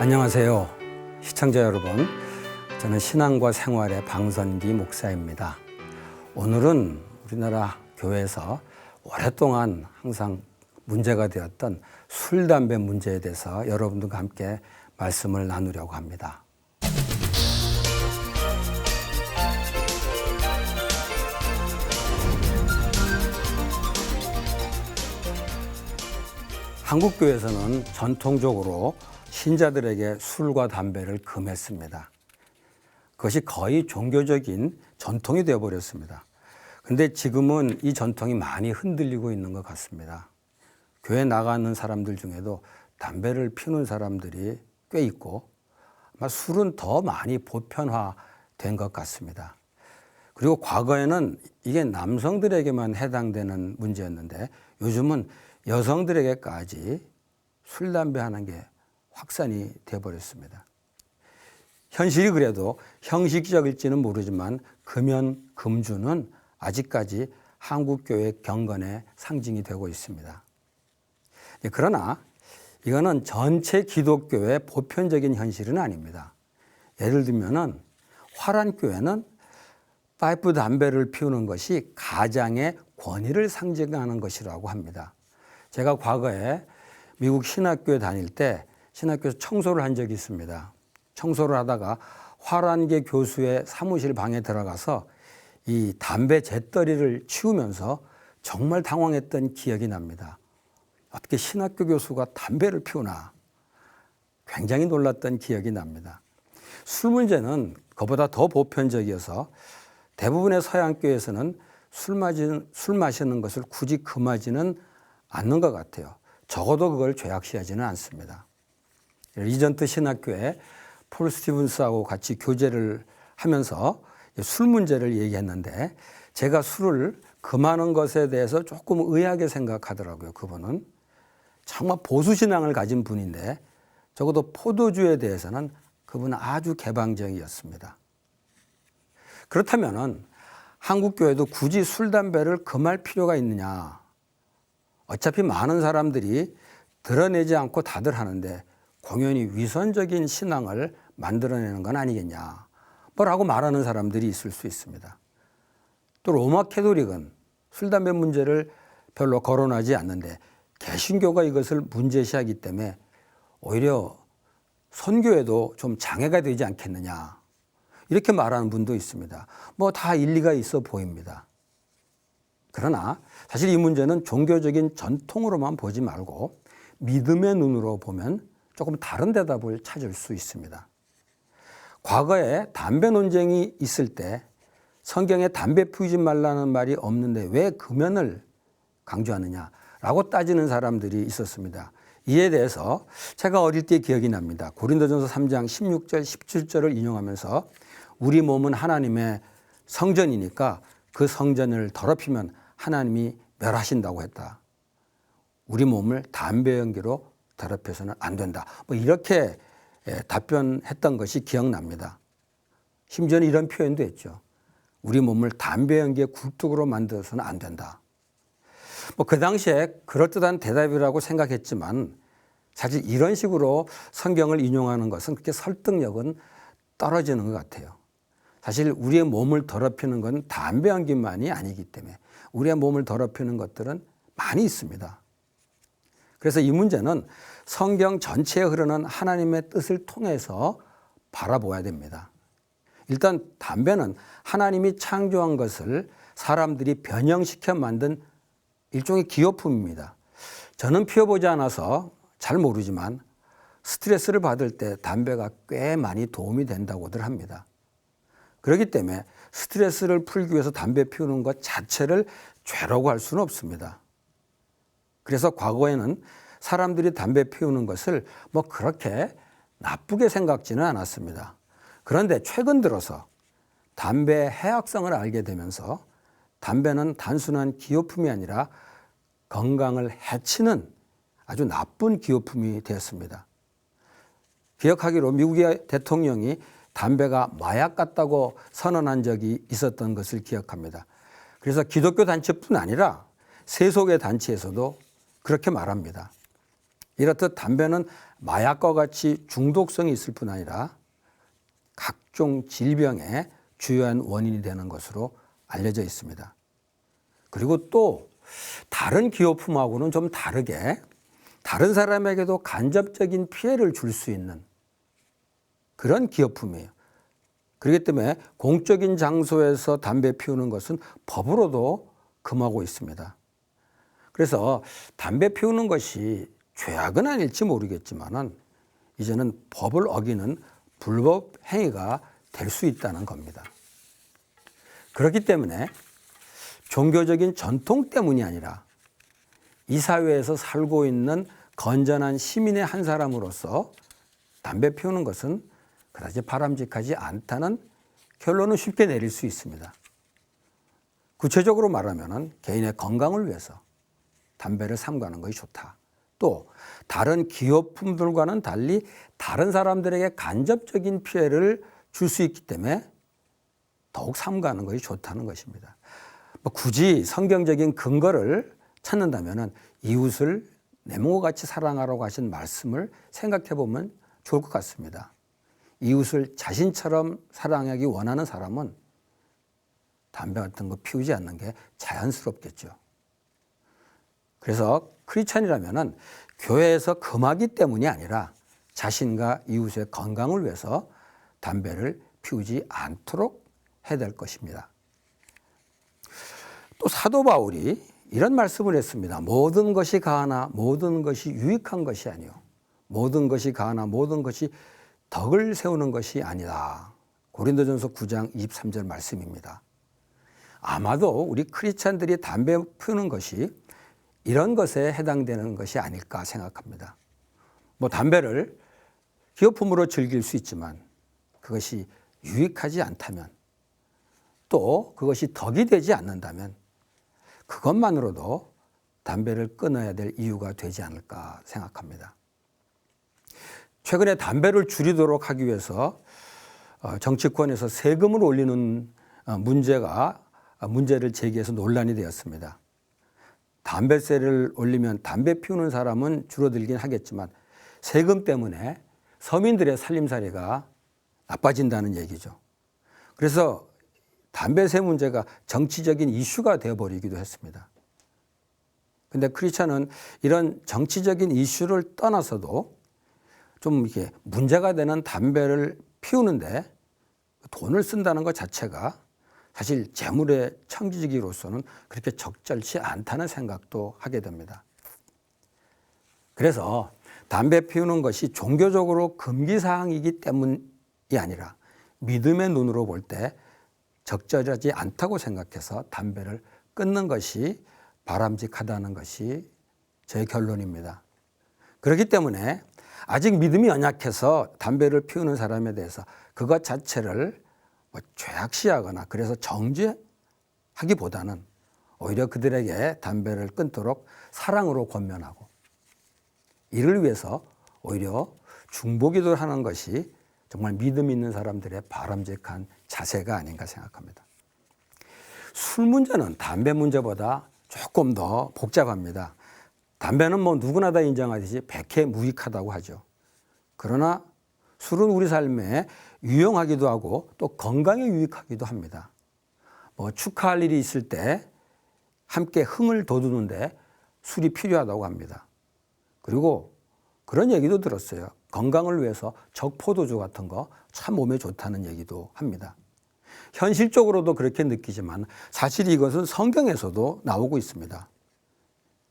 안녕하세요. 시청자 여러분. 저는 신앙과 생활의 방선기 목사입니다. 오늘은 우리나라 교회에서 오랫동안 항상 문제가 되었던 술, 담배 문제에 대해서 여러분들과 함께 말씀을 나누려고 합니다. 한국교회에서는 전통적으로 신자들에게 술과 담배를 금했습니다. 그것이 거의 종교적인 전통이 되어버렸습니다. 그런데 지금은 이 전통이 많이 흔들리고 있는 것 같습니다. 교회 나가는 사람들 중에도 담배를 피우는 사람들이 꽤 있고 아마 술은 더 많이 보편화된 것 같습니다. 그리고 과거에는 이게 남성들에게만 해당되는 문제였는데 요즘은 여성들에게까지 술, 담배 하는 게 확산이 되어버렸습니다. 현실이 그래도 형식적일지는 모르지만 금연, 금주는 아직까지 한국교회 경건의 상징이 되고 있습니다. 그러나 이거는 전체 기독교의 보편적인 현실은 아닙니다. 예를 들면은 화란교회는 파이프 담배를 피우는 것이 가장의 권위를 상징하는 것이라고 합니다. 제가 과거에 미국 신학교에 다닐 때 신학교에서 청소를 한 적이 있습니다. 청소를 하다가 화란계 교수의 사무실 방에 들어가서 이 담배 재떨이를 치우면서 정말 당황했던 기억이 납니다. 어떻게 신학교 교수가 담배를 피우나 굉장히 놀랐던 기억이 납니다. 술 문제는 그보다 더 보편적이어서 대부분의 서양교회에서는 술 마시는 것을 굳이 금하지는 않는 것 같아요. 적어도 그걸 죄악시하지는 않습니다. 리전트 신학교에 폴 스티븐스하고 같이 교제를 하면서 술 문제를 얘기했는데 제가 술을 금하는 것에 대해서 조금 의아하게 생각하더라고요. 그분은 정말 보수신앙을 가진 분인데 적어도 포도주에 대해서는 그분은 아주 개방적이었습니다. 그렇다면 한국교회도 굳이 술, 담배를 금할 필요가 있느냐. 어차피 많은 사람들이 드러내지 않고 다들 하는데 공연히 위선적인 신앙을 만들어내는 건 아니겠냐. 뭐라고 말하는 사람들이 있을 수 있습니다. 또 로마 캐톨릭은 술, 담배 문제를 별로 거론하지 않는데 개신교가 이것을 문제시하기 때문에 오히려 선교에도 좀 장애가 되지 않겠느냐. 이렇게 말하는 분도 있습니다. 뭐 다 일리가 있어 보입니다. 그러나 사실 이 문제는 종교적인 전통으로만 보지 말고 믿음의 눈으로 보면 조금 다른 대답을 찾을 수 있습니다. 과거에 담배 논쟁이 있을 때 성경에 담배 피우지 말라는 말이 없는데 왜 금연을 강조하느냐라고 따지는 사람들이 있었습니다. 이에 대해서 제가 어릴 때 기억이 납니다. 고린도전서 3장 16절 17절을 인용하면서 우리 몸은 하나님의 성전이니까 그 성전을 더럽히면 하나님이 멸하신다고 했다. 우리 몸을 담배 연기로 더럽혀서는 안 된다. 뭐 이렇게 답변했던 것이 기억납니다. 심지어는 이런 표현도 했죠. 우리 몸을 담배 연기의 굴뚝으로 만들어서는 안 된다. 뭐 그 당시에 그럴듯한 대답이라고 생각했지만 사실 이런 식으로 성경을 인용하는 것은 그렇게 설득력은 떨어지는 것 같아요. 사실 우리의 몸을 더럽히는 건 담배 연기만이 아니기 때문에 우리의 몸을 더럽히는 것들은 많이 있습니다. 그래서 이 문제는 성경 전체에 흐르는 하나님의 뜻을 통해서 바라보아야 됩니다. 일단 담배는 하나님이 창조한 것을 사람들이 변형시켜 만든 일종의 기호품입니다. 저는 피워보지 않아서 잘 모르지만 스트레스를 받을 때 담배가 꽤 많이 도움이 된다고들 합니다. 그렇기 때문에 스트레스를 풀기 위해서 담배 피우는 것 자체를 죄라고 할 수는 없습니다. 그래서 과거에는 사람들이 담배 피우는 것을 뭐 그렇게 나쁘게 생각지는 않았습니다. 그런데 최근 들어서 담배의 해악성을 알게 되면서 담배는 단순한 기호품이 아니라 건강을 해치는 아주 나쁜 기호품이 되었습니다. 기억하기로 미국의 대통령이 담배가 마약 같다고 선언한 적이 있었던 것을 기억합니다. 그래서 기독교 단체뿐 아니라 세속의 단체에서도 그렇게 말합니다. 이렇듯 담배는 마약과 같이 중독성이 있을 뿐 아니라 각종 질병의 주요한 원인이 되는 것으로 알려져 있습니다. 그리고 또 다른 기호품하고는 좀 다르게 다른 사람에게도 간접적인 피해를 줄 수 있는 그런 기호품이에요. 그렇기 때문에 공적인 장소에서 담배 피우는 것은 법으로도 금하고 있습니다. 그래서 담배 피우는 것이 죄악은 아닐지 모르겠지만은 이제는 법을 어기는 불법 행위가 될 수 있다는 겁니다. 그렇기 때문에 종교적인 전통 때문이 아니라 이 사회에서 살고 있는 건전한 시민의 한 사람으로서 담배 피우는 것은 그다지 바람직하지 않다는 결론은 쉽게 내릴 수 있습니다. 구체적으로 말하면 개인의 건강을 위해서 담배를 삼가는 것이 좋다. 또 다른 기호품들과는 달리 다른 사람들에게 간접적인 피해를 줄 수 있기 때문에 더욱 삼가는 것이 좋다는 것입니다. 굳이 성경적인 근거를 찾는다면 이웃을 내 몸과 같이 사랑하라고 하신 말씀을 생각해 보면 좋을 것 같습니다. 이웃을 자신처럼 사랑하기 원하는 사람은 담배 같은 거 피우지 않는 게 자연스럽겠죠. 그래서 크리스찬이라면 교회에서 금하기 때문이 아니라 자신과 이웃의 건강을 위해서 담배를 피우지 않도록 해야 될 것입니다. 또 사도 바울이 이런 말씀을 했습니다. 모든 것이 가하나 모든 것이 유익한 것이 아니요 모든 것이 가하나 모든 것이 덕을 세우는 것이 아니다. 고린도전서 9장 23절 말씀입니다. 아마도 우리 크리스찬들이 담배 피우는 것이 이런 것에 해당되는 것이 아닐까 생각합니다. 담배를 기호품으로 즐길 수 있지만 그것이 유익하지 않다면 또 그것이 덕이 되지 않는다면 그것만으로도 담배를 끊어야 될 이유가 되지 않을까 생각합니다. 최근에 담배를 줄이도록 하기 위해서 정치권에서 세금을 올리는 문제를 제기해서 논란이 되었습니다. 담배세를 올리면 담배 피우는 사람은 줄어들긴 하겠지만 세금 때문에 서민들의 살림살이가 나빠진다는 얘기죠. 그래서 담배세 문제가 정치적인 이슈가 되어버리기도 했습니다. 그런데 크리스찬은 이런 정치적인 이슈를 떠나서도 좀 이렇게 문제가 되는 담배를 피우는데 돈을 쓴다는 것 자체가 사실 재물의 청지기로서는 그렇게 적절치 않다는 생각도 하게 됩니다. 그래서 담배 피우는 것이 종교적으로 금기사항이기 때문이 아니라 믿음의 눈으로 볼 때 적절하지 않다고 생각해서 담배를 끊는 것이 바람직하다는 것이 제 결론입니다. 그렇기 때문에 아직 믿음이 연약해서 담배를 피우는 사람에 대해서 그것 자체를 죄악시하거나 그래서 정죄하기보다는 오히려 그들에게 담배를 끊도록 사랑으로 권면하고 이를 위해서 오히려 중보기도를 하는 것이 정말 믿음 있는 사람들의 바람직한 자세가 아닌가 생각합니다. 술 문제는 담배 문제보다 조금 더 복잡합니다. 담배는 누구나 다 인정하듯이 백해무익하다고 하죠. 그러나 술은 우리 삶에 유용하기도 하고 또 건강에 유익하기도 합니다. 축하할 일이 있을 때 함께 흥을 돋우는데 술이 필요하다고 합니다. 그리고 그런 얘기도 들었어요. 건강을 위해서 적포도주 같은 거 참 몸에 좋다는 얘기도 합니다. 현실적으로도 그렇게 느끼지만 사실 이것은 성경에서도 나오고 있습니다.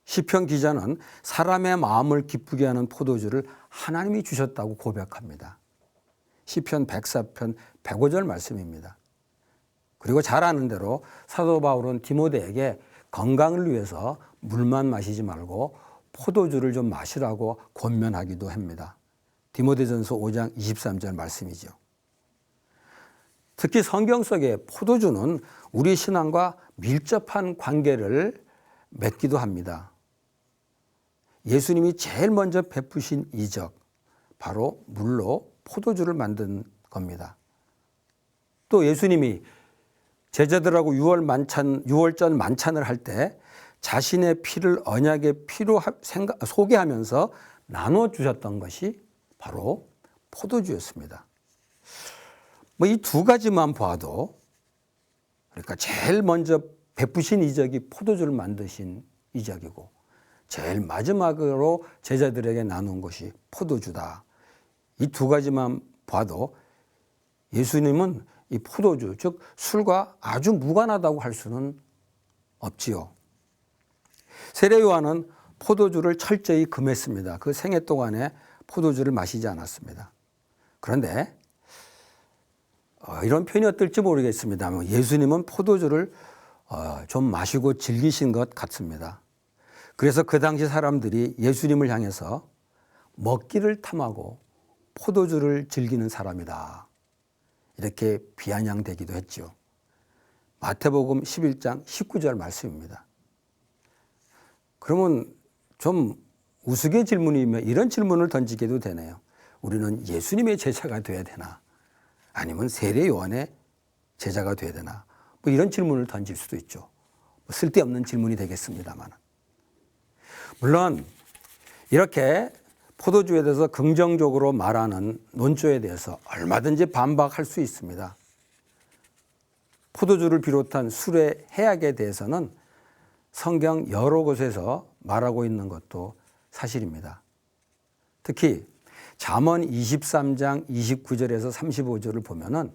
시편 기자는 사람의 마음을 기쁘게 하는 포도주를 하나님이 주셨다고 고백합니다. 시편 104편 105절 말씀입니다. 그리고 잘 아는 대로 사도 바울은 디모데에게 건강을 위해서 물만 마시지 말고 포도주를 좀 마시라고 권면하기도 합니다. 디모데전서 5장 23절 말씀이죠. 특히 성경 속의 포도주는 우리 신앙과 밀접한 관계를 맺기도 합니다. 예수님이 제일 먼저 베푸신 이적, 바로 물로 포도주를 만든 겁니다. 또 예수님이 제자들하고 유월절 만찬을 할 때 자신의 피를 언약의 피로 소개하면서 나눠주셨던 것이 바로 포도주였습니다. 뭐 이 두 가지만 봐도, 그러니까 제일 먼저 베푸신 이적이 포도주를 만드신 이적이고, 제일 마지막으로 제자들에게 나눈 것이 포도주다. 이 두 가지만 봐도 예수님은 이 포도주, 즉 술과 아주 무관하다고 할 수는 없지요. 세례 요한은 포도주를 철저히 금했습니다. 그 생애 동안에 포도주를 마시지 않았습니다. 그런데 이런 표현이 어떨지 모르겠습니다만 예수님은 포도주를 좀 마시고 즐기신 것 같습니다. 그래서 그 당시 사람들이 예수님을 향해서 먹기를 탐하고 포도주를 즐기는 사람이다, 이렇게 비아냥되기도 했죠. 마태복음 11장 19절 말씀입니다. 그러면 좀 우스개 질문이면 이런 질문을 던지게도 되네요. 우리는 예수님의 제자가 돼야 되나? 아니면 세례 요한의 제자가 돼야 되나? 뭐 이런 질문을 던질 수도 있죠. 뭐 쓸데없는 질문이 되겠습니다만. 물론 이렇게 포도주에 대해서 긍정적으로 말하는 논조에 대해서 얼마든지 반박할 수 있습니다. 포도주를 비롯한 술의 해악에 대해서는 성경 여러 곳에서 말하고 있는 것도 사실입니다. 특히 잠언 23장 29절에서 35절을 보면은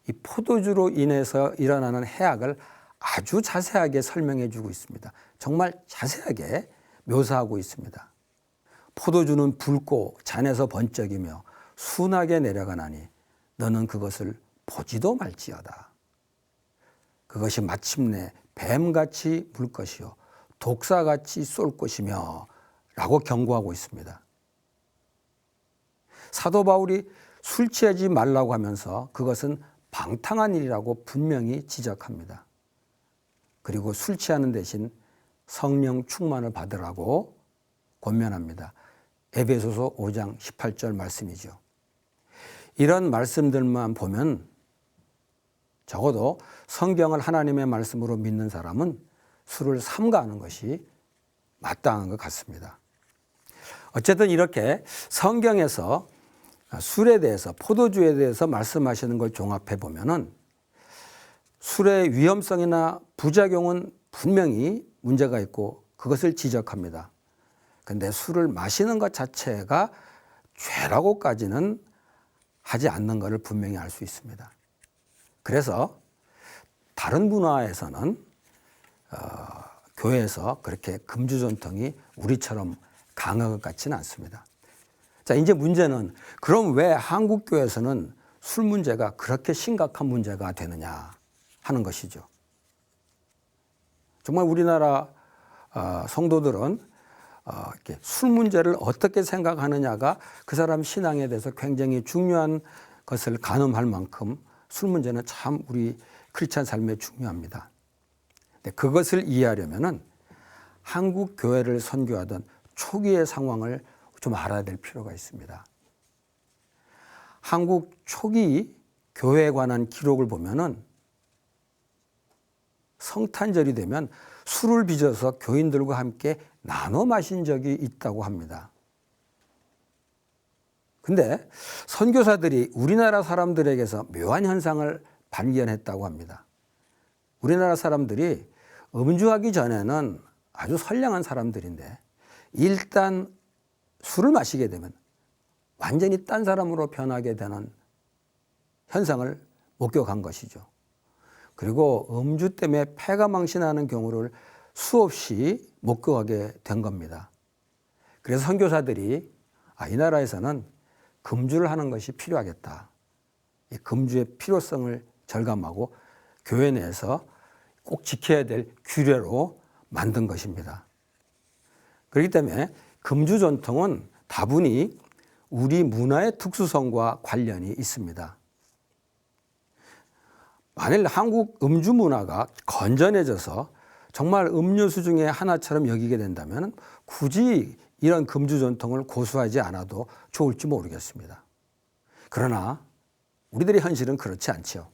이 포도주로 인해서 일어나는 해악을 아주 자세하게 설명해 주고 있습니다. 정말 자세하게 묘사하고 있습니다. 포도주는 붉고 잔에서 번쩍이며 순하게 내려가나니 너는 그것을 보지도 말지어다. 그것이 마침내 뱀같이 물 것이요 독사같이 쏠 것이며 라고 경고하고 있습니다. 사도 바울이 술 취하지 말라고 하면서 그것은 방탕한 일이라고 분명히 지적합니다. 그리고 술 취하는 대신 성령 충만을 받으라고 권면합니다. 에베소서 5장 18절 말씀이죠. 이런 말씀들만 보면 적어도 성경을 하나님의 말씀으로 믿는 사람은 술을 삼가하는 것이 마땅한 것 같습니다. 어쨌든 이렇게 성경에서 술에 대해서, 포도주에 대해서 말씀하시는 걸 종합해 보면은 술의 위험성이나 부작용은 분명히 문제가 있고 그것을 지적합니다. 그런데 술을 마시는 것 자체가 죄라고까지는 하지 않는 것을 분명히 알 수 있습니다. 그래서 다른 문화에서는 교회에서 그렇게 금주 전통이 우리처럼 강한 것 같지는 않습니다. 자, 이제 문제는 그럼 왜 한국 교회에서는 술 문제가 그렇게 심각한 문제가 되느냐 하는 것이죠. 정말 우리나라 성도들은 이렇게 술 문제를 어떻게 생각하느냐가 그 사람 신앙에 대해서 굉장히 중요한 것을 가늠할 만큼 술 문제는 참 우리 크리스찬 삶에 중요합니다. 근데 그것을 이해하려면은 한국 교회를 선교하던 초기의 상황을 좀 알아야 될 필요가 있습니다. 한국 초기 교회에 관한 기록을 보면은 성탄절이 되면 술을 빚어서 교인들과 함께 나눠 마신 적이 있다고 합니다. 근데 선교사들이 우리나라 사람들에게서 묘한 현상을 발견했다고 합니다. 우리나라 사람들이 음주하기 전에는 아주 선량한 사람들인데 일단 술을 마시게 되면 완전히 딴 사람으로 변하게 되는 현상을 목격한 것이죠. 그리고 음주 때문에 폐가 망신하는 경우를 수없이 목격하게 된 겁니다. 그래서 선교사들이 이 나라에서는 금주를 하는 것이 필요하겠다. 이 금주의 필요성을 절감하고 교회 내에서 꼭 지켜야 될 규례로 만든 것입니다. 그렇기 때문에 금주 전통은 다분히 우리 문화의 특수성과 관련이 있습니다. 만일 한국 음주 문화가 건전해져서 정말 음료수 중에 하나처럼 여기게 된다면 굳이 이런 금주 전통을 고수하지 않아도 좋을지 모르겠습니다. 그러나 우리들의 현실은 그렇지 않죠.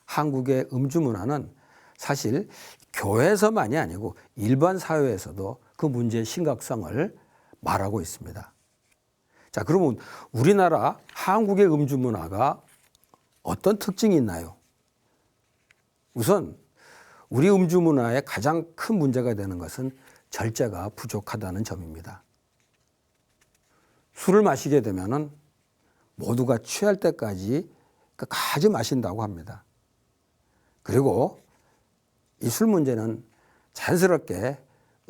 한국의 음주 문화는 사실 교회에서만이 아니고 일반 사회에서도 그 문제의 심각성을 말하고 있습니다. 자, 그러면 우리나라 한국의 음주 문화가 어떤 특징이 있나요? 우선 우리 음주 문화의 가장 큰 문제가 되는 것은 절제가 부족하다는 점입니다. 술을 마시게 되면은 모두가 취할 때까지 끝까지 마신다고 합니다. 그리고 이 술 문제는 자연스럽게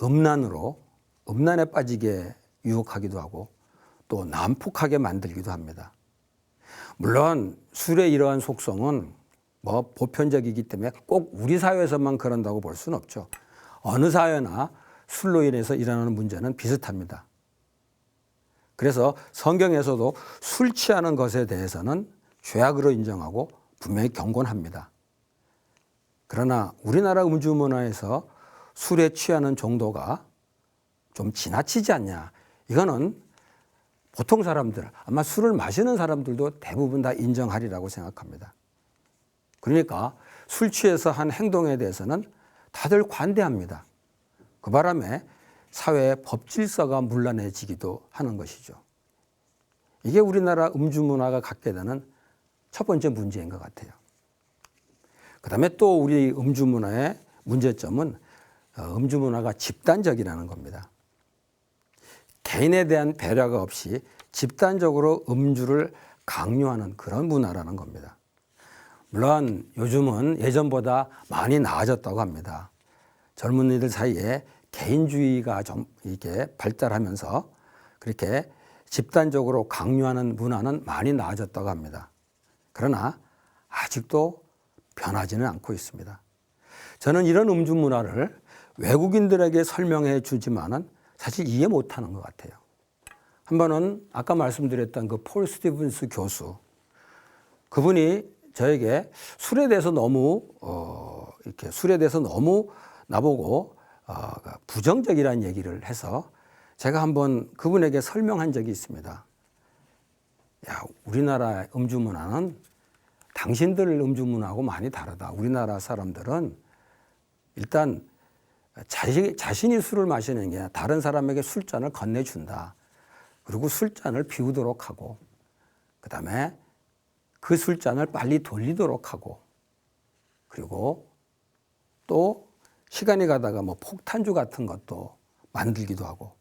음란에 빠지게 유혹하기도 하고 또 난폭하게 만들기도 합니다. 물론 술의 이러한 속성은 보편적이기 때문에 꼭 우리 사회에서만 그런다고 볼 수는 없죠. 어느 사회나 술로 인해서 일어나는 문제는 비슷합니다. 그래서 성경에서도 술 취하는 것에 대해서는 죄악으로 인정하고 분명히 경고합니다. 그러나 우리나라 음주 문화에서 술에 취하는 정도가 좀 지나치지 않냐. 이거는 보통 사람들, 아마 술을 마시는 사람들도 대부분 다 인정하리라고 생각합니다. 그러니까 술 취해서 한 행동에 대해서는 다들 관대합니다. 그 바람에 사회의 법 질서가 문란해지기도 하는 것이죠. 이게 우리나라 음주 문화가 갖게 되는 첫 번째 문제인 것 같아요. 그다음에 또 우리 음주 문화의 문제점은 음주 문화가 집단적이라는 겁니다. 개인에 대한 배려가 없이 집단적으로 음주를 강요하는 그런 문화라는 겁니다. 물론 요즘은 예전보다 많이 나아졌다고 합니다. 젊은이들 사이에 개인주의가 좀 이렇게 발달하면서 그렇게 집단적으로 강요하는 문화는 많이 나아졌다고 합니다. 그러나 아직도 변하지는 않고 있습니다. 저는 이런 음주 문화를 외국인들에게 설명해 주지만은 사실 이해 못하는 것 같아요. 한 번은 아까 말씀드렸던 그 폴 스티븐스 교수, 그분이 저에게 술에 대해서 너무 나보고 부정적이라는 얘기를 해서 제가 한번 그분에게 설명한 적이 있습니다. 야, 우리나라 음주 문화는 당신들 음주 문화하고 많이 다르다. 우리나라 사람들은 일단 자신이 술을 마시는 게 아니라 다른 사람에게 술잔을 건네준다. 그리고 술잔을 비우도록 하고 그다음에 그 술잔을 빨리 돌리도록 하고 그리고 또 시간이 가다가 폭탄주 같은 것도 만들기도 하고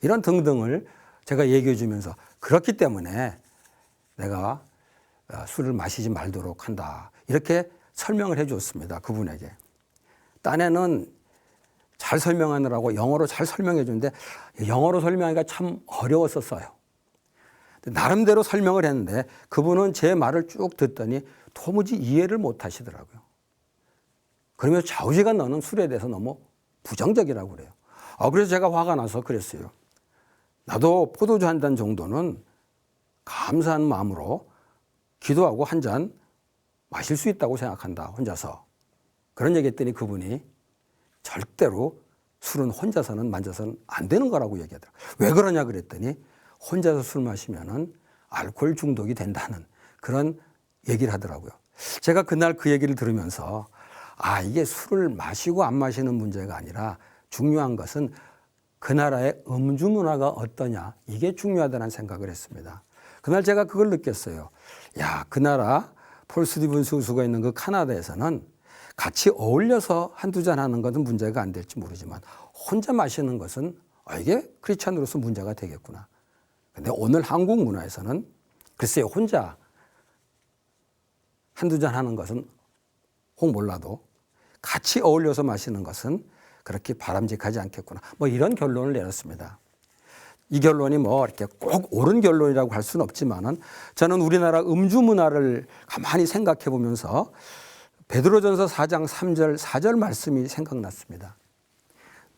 이런 등등을 제가 얘기해 주면서 그렇기 때문에 내가 술을 마시지 말도록 한다. 이렇게 설명을 해 줬습니다. 그분에게. 딴에는 잘 설명하느라고 영어로 잘 설명해 주는데 영어로 설명하기가 참 어려웠었어요. 나름대로 설명을 했는데 그분은 제 말을 쭉 듣더니 도무지 이해를 못 하시더라고요. 그러면서 좌우지간 너는 술에 대해서 너무 부정적이라고 그래요. 그래서 제가 화가 나서 그랬어요. 나도 포도주 한 잔 정도는 감사한 마음으로 기도하고 한 잔 마실 수 있다고 생각한다. 혼자서. 그런 얘기 했더니 그분이 절대로 술은 혼자서는 만져서는 안 되는 거라고 얘기하더라고요. 왜 그러냐 그랬더니 혼자서 술 마시면은 알코올 중독이 된다는 그런 얘기를 하더라고요. 제가 그날 그 얘기를 들으면서 이게 술을 마시고 안 마시는 문제가 아니라 중요한 것은 그 나라의 음주 문화가 어떠냐 이게 중요하다는 생각을 했습니다. 그날 제가 그걸 느꼈어요. 야, 그 나라 폴 스티븐스 교수가 있는 그 카나다에서는 같이 어울려서 한두 잔 하는 것은 문제가 안 될지 모르지만 혼자 마시는 것은 이게 크리스찬으로서 문제가 되겠구나. 근데 오늘 한국 문화에서는 글쎄요, 혼자 한두 잔 하는 것은 혹 몰라도 같이 어울려서 마시는 것은 그렇게 바람직하지 않겠구나. 이런 결론을 내렸습니다. 이 결론이 이렇게 꼭 옳은 결론이라고 할 수는 없지만은 저는 우리나라 음주 문화를 가만히 생각해 보면서 베드로전서 4장 3절 4절 말씀이 생각났습니다.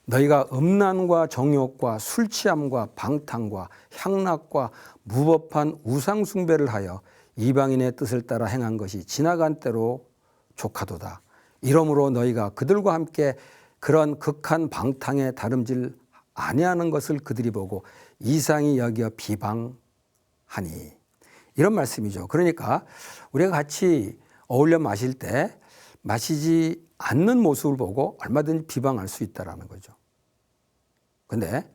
너희가 음란과 정욕과 술 취함과 방탕과 향락과 무법한 우상 숭배를 하여 이방인의 뜻을 따라 행한 것이 지나간 때로 족하도다. 이러므로 너희가 그들과 함께 그런 극한 방탕에 다름질 아니하는 것을 그들이 보고 이상히 여겨 비방하니. 이런 말씀이죠. 그러니까 우리가 같이 어울려 마실 때 마시지 않는 모습을 보고 얼마든지 비방할 수 있다는 거죠. 근데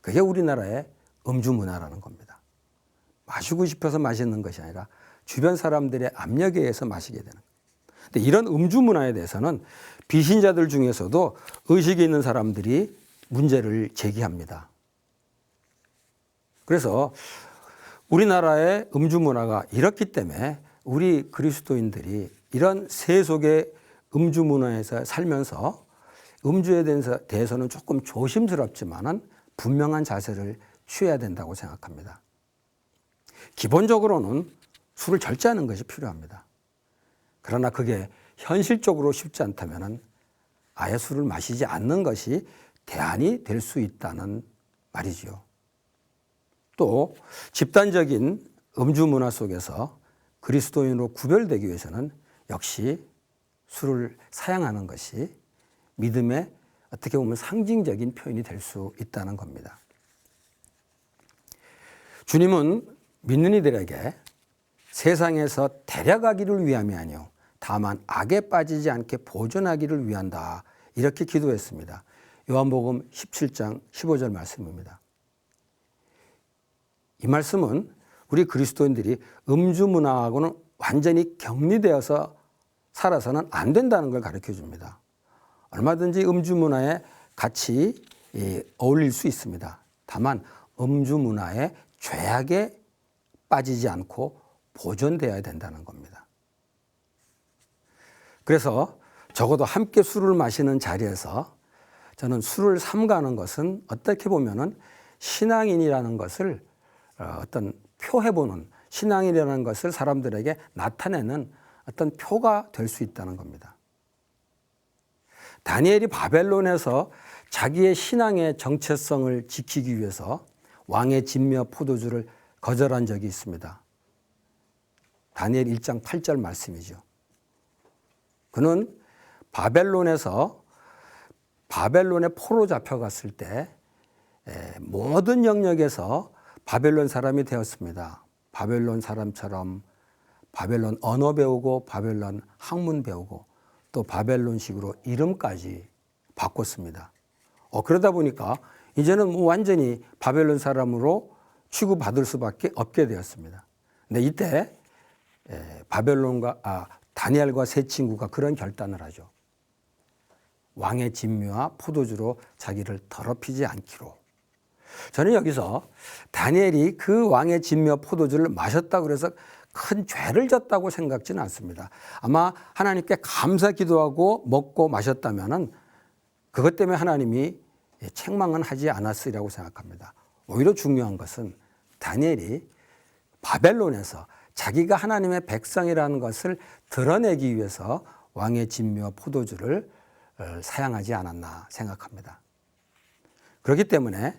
그게 우리나라의 음주 문화라는 겁니다. 마시고 싶어서 마시는 것이 아니라 주변 사람들의 압력에 의해서 마시게 되는 거예요. 근데 이런 음주 문화에 대해서는 비신자들 중에서도 의식이 있는 사람들이 문제를 제기합니다. 그래서 우리나라의 음주 문화가 이렇기 때문에 우리 그리스도인들이 이런 세속의 음주 문화에서 살면서 음주에 대해서는 조금 조심스럽지만은 분명한 자세를 취해야 된다고 생각합니다. 기본적으로는 술을 절제하는 것이 필요합니다. 그러나 그게 현실적으로 쉽지 않다면은 아예 술을 마시지 않는 것이 대안이 될 수 있다는 말이지요. 또 집단적인 음주 문화 속에서 그리스도인으로 구별되기 위해서는 역시 술을 사양하는 것이 믿음의 어떻게 보면 상징적인 표현이 될 수 있다는 겁니다. 주님은 믿는 이들에게 세상에서 데려가기를 위함이 아니요 다만 악에 빠지지 않게 보존하기를 위한다. 이렇게 기도했습니다. 요한복음 17장 15절 말씀입니다. 이 말씀은 우리 그리스도인들이 음주 문화하고는 완전히 격리되어서 살아서는 안 된다는 걸 가르쳐 줍니다. 얼마든지 음주 문화에 같이 어울릴 수 있습니다. 다만 음주 문화의 죄악에 빠지지 않고 보존되어야 된다는 겁니다. 그래서 적어도 함께 술을 마시는 자리에서 저는 술을 삼가는 것은 어떻게 보면은 신앙인이라는 것을 어떤 표해보는, 신앙이라는 것을 사람들에게 나타내는 어떤 표가 될 수 있다는 겁니다. 다니엘이 바벨론에서 자기의 신앙의 정체성을 지키기 위해서 왕의 진며 포도주를 거절한 적이 있습니다. 다니엘 1장 8절 말씀이죠. 그는 바벨론에서 바벨론에 포로 잡혀갔을 때 모든 영역에서 바벨론 사람이 되었습니다. 바벨론 사람처럼 바벨론 언어 배우고 바벨론 학문 배우고 또 바벨론식으로 이름까지 바꿨습니다. 그러다 보니까 이제는 완전히 바벨론 사람으로 취급받을 수밖에 없게 되었습니다. 근데 이때 다니엘과 세 친구가 그런 결단을 하죠. 왕의 진미와 포도주로 자기를 더럽히지 않기로. 저는 여기서 다니엘이 그 왕의 진미와 포도주를 마셨다고 그래서 큰 죄를 졌다고 생각지는 않습니다. 아마 하나님께 감사 기도하고 먹고 마셨다면은 그것 때문에 하나님이 책망은 하지 않았으리라고 생각합니다. 오히려 중요한 것은 다니엘이 바벨론에서 자기가 하나님의 백성이라는 것을 드러내기 위해서 왕의 진미와 포도주를 사양하지 않았나 생각합니다. 그렇기 때문에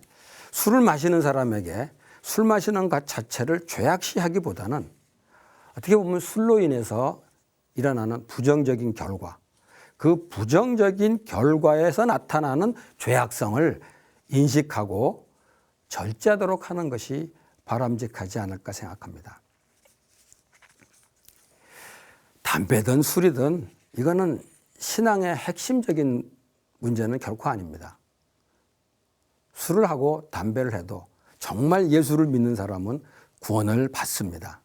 술을 마시는 사람에게 술 마시는 것 자체를 죄악시하기보다는 어떻게 보면 술로 인해서 일어나는 부정적인 결과, 그 부정적인 결과에서 나타나는 죄악성을 인식하고 절제하도록 하는 것이 바람직하지 않을까 생각합니다. 담배든 술이든 이거는 신앙의 핵심적인 문제는 결코 아닙니다. 술을 하고 담배를 해도 정말 예수를 믿는 사람은 구원을 받습니다.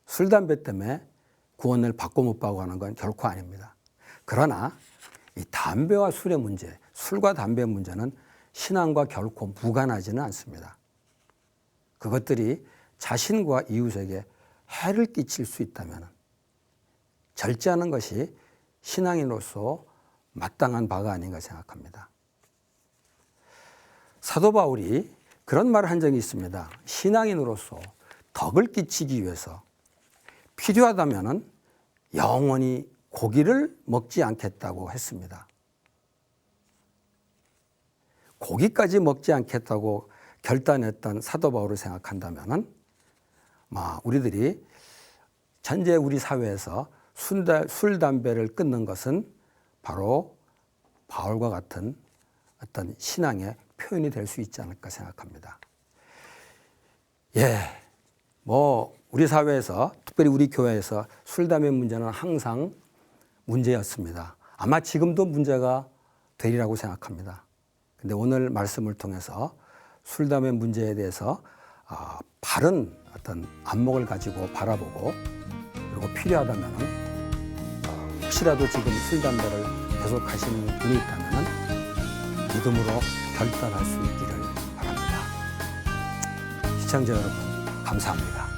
술, 담배 때문에 구원을 받고 못 받고 하는 건 결코 아닙니다. 그러나 이 담배와 술의 문제, 술과 담배의 문제는 신앙과 결코 무관하지는 않습니다. 그것들이 자신과 이웃에게 해를 끼칠 수 있다면 절제하는 것이 신앙인으로서 마땅한 바가 아닌가 생각합니다. 사도 바울이 그런 말을 한 적이 있습니다. 신앙인으로서 덕을 끼치기 위해서 필요하다면 영원히 고기를 먹지 않겠다고 했습니다. 고기까지 먹지 않겠다고 결단했던 사도 바울을 생각한다면 우리들이 현재 우리 사회에서 술, 담배를 끊는 것은 바로 바울과 같은 어떤 신앙의 표현이 될 수 있지 않을까 생각합니다. 우리 사회에서 특별히 우리 교회에서 술, 담배 문제는 항상 문제였습니다. 아마 지금도 문제가 되리라고 생각합니다. 근데 오늘 말씀을 통해서 술담의 문제에 대해서 바른 어떤 안목을 가지고 바라보고 그리고 필요하다면 혹시라도 지금 술 담배를 계속 하시는 분이 있다면 믿음으로 결단할 수 있기를 바랍니다. 시청자 여러분 감사합니다.